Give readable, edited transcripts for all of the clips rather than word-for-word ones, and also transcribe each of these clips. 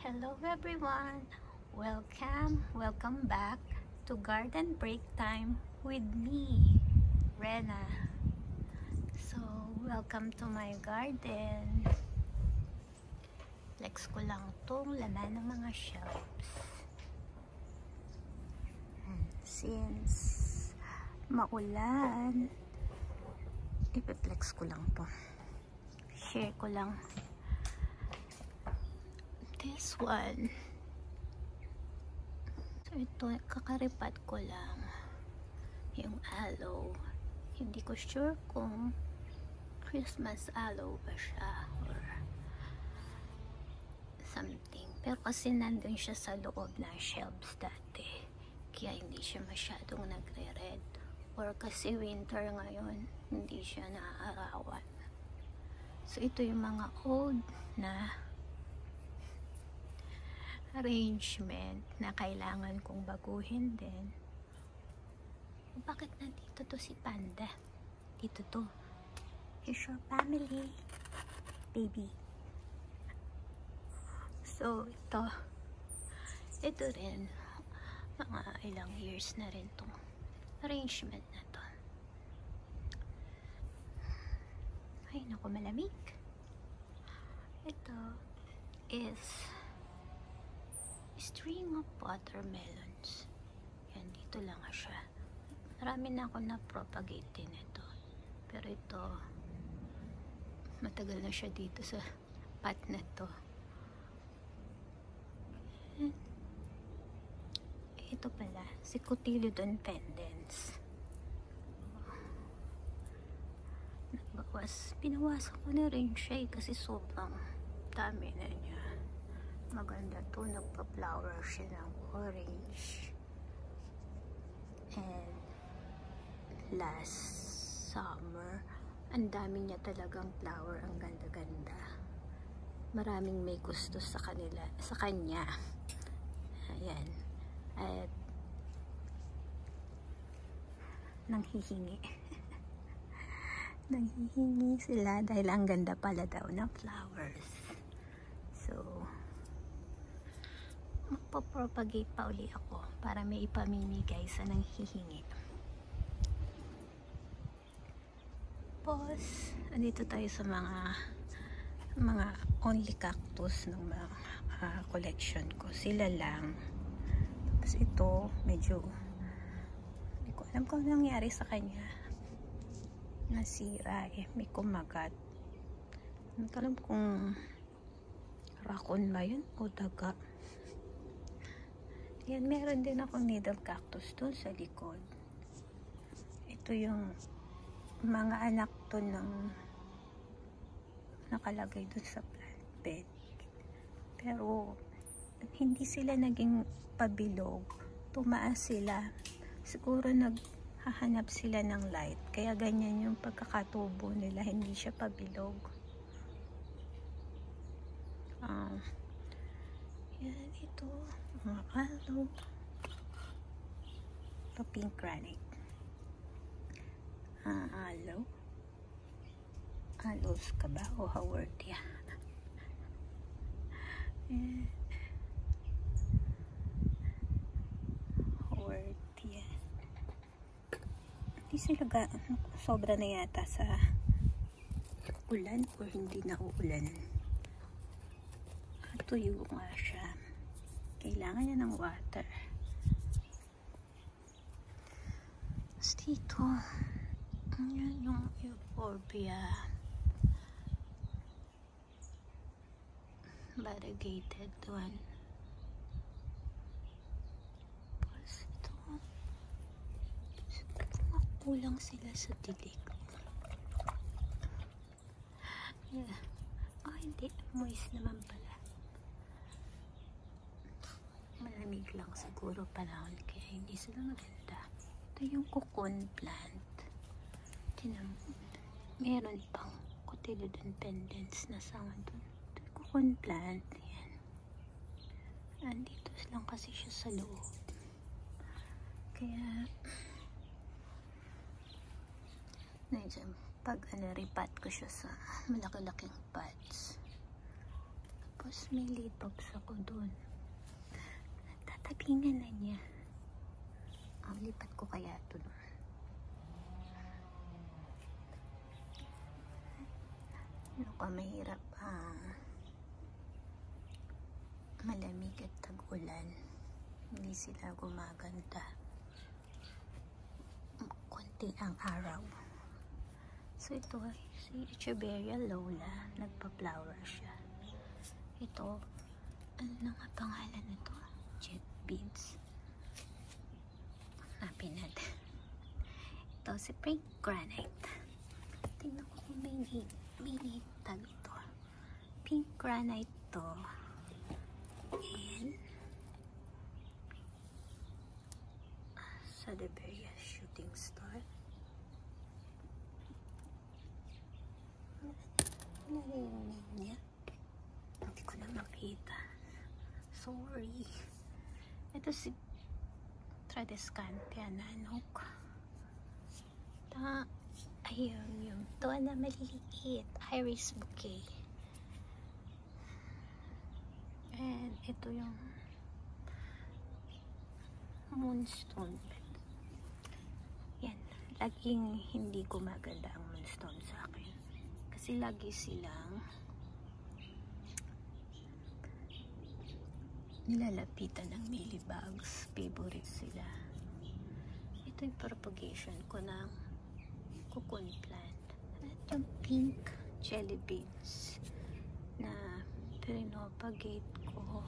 Hello everyone! Welcome back to Garden Break Time with me, Rena. So, welcome to my garden. Flex ko lang tong laman ng mga shelves. Since maulan, ipiplex ko lang to. Share ko lang. This one. So ito, kakaripat ko lang yung aloe. Hindi ko sure kung Christmas aloe ba siya or something. Pero kasi nandun siya sa loob ng shelves dati. Kaya hindi siya masyadong nagre-red. Or kasi winter ngayon, hindi siya naaarawan. So ito yung mga old na arrangement na kailangan kong baguhin din. Bakit nandito to si Panda? Dito to. Here's your family, baby. So, ito rin, mga ilang years na rin tong arrangement na to. Ay, naku, malamig. Ito is string of watermelons. Yan, dito lang siya. Marami na ako na-propagate din ito. Pero ito, matagal na siya dito sa pot na to. Ito pala, si Cotyledon pendens. Pinawasan ko na rin siya kasi sobrang dami na niya. Maganda to, nagpa-flower siya ng orange. And last summer, ang dami niya talagang flower, ang ganda-ganda. Maraming may gusto sa kanya. Ayan. At nanghihingi. Nanghihingi sila dahil ang ganda pala daw ng flowers. So, magpo-propagate pa uli ako para may ipamimigay sa nanghihingi. Tapos, andito tayo sa mga only cactus ng mga collection ko. Sila lang. Tapos ito, medyo hindi ko alam kung nangyari sa kanya. Nasira eh. May kumagat. Hindi ko alam kung raccoon ba yun o daga. Yan, meron din akong needle cactus doon sa likod. Ito yung mga anak to ng nakalagay doon sa plant bed. Pero hindi sila naging pabilog. Tumaas sila. Siguro naghahanap sila ng light. Kaya ganyan yung pagkakatubo nila. Hindi siya pabilog. Yan, ito. Mga aloe. Ito pink granite. Aloe. Aloes ka ba? O Haworthia? Haworthia. Hindi sila sobra na yata sa ulan o hindi na uulan. Tuyo nga siya. Kailangan niya ng water. Tapos dito, yan yung euphorbia. Variegated one. Tapos ito, kulang sila sa dilig. Yeah. Oh, hindi. Moist naman pala. Malamig lang siguro panahon kaya hindi sila maganda. Ito yung cocoon plant. Tinan mo, meron pang Cotyledon pendens na sanga doon. Ito yung cocoon plant. Yan. Andito lang kasi siya sa loob. Kaya pag ripat ko siya sa malaki-laking pots. Tapos may lead bulbs ako dun. Tatabingan na niya. Lipat ko kaya ito dun. Ano ka mahirap malamig at tag-ulan. Hindi sila gumaganda. Konti ang araw. So ito si Echeveria Lola, nagpa-flower siya. Ito, ano na nga pangalan nito? Jet beads. Hanapin natin. Ito si Pink Granite. Tingnan ko kung may tag ito. Pink Granite to. And Sadeberia Shooting Star. Ano yung name niya? Hindi ko na makita. Sorry. Ito si Tradescantia Nanok. Ayun yung to na maliliit. Iris bouquet. And ito yung moonstone. Yan. Laging hindi gumaganda ang moonstone sa akin. Kasi lagi silang nilalapitan ng mealybugs. Favorite sila. Ito yung propagation ko ng cocoon plant. At yung pink jelly beans na pinopagate ko.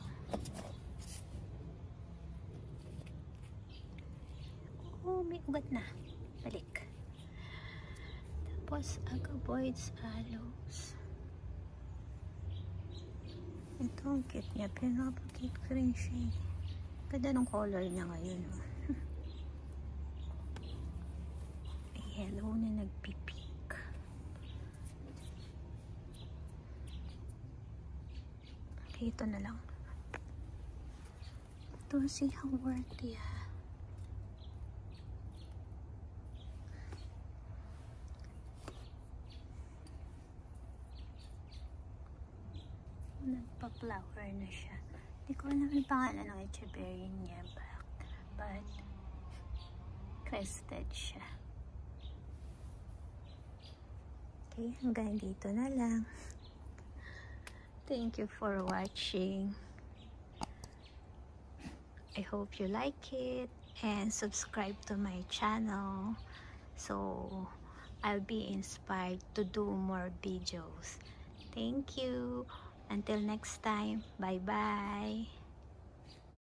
Oh, may ugat na. Balik. Tapos agaboids aloes. Ito ang cute niya. Pinopagate ko rin siya. Ganda ng color niya ngayon. Yellow na nagpipink. Okay, ito na lang. Ito si Haworthia. Nagpa-flower na siya. Hindi ko alam yung pangalan ng Echeveria niya, but crested siya. Okay, hanggang dito na lang. Thank you for watching. I hope you like it and subscribe to my channel so I'll be inspired to do more videos. Thank you. Until next time. Bye-bye.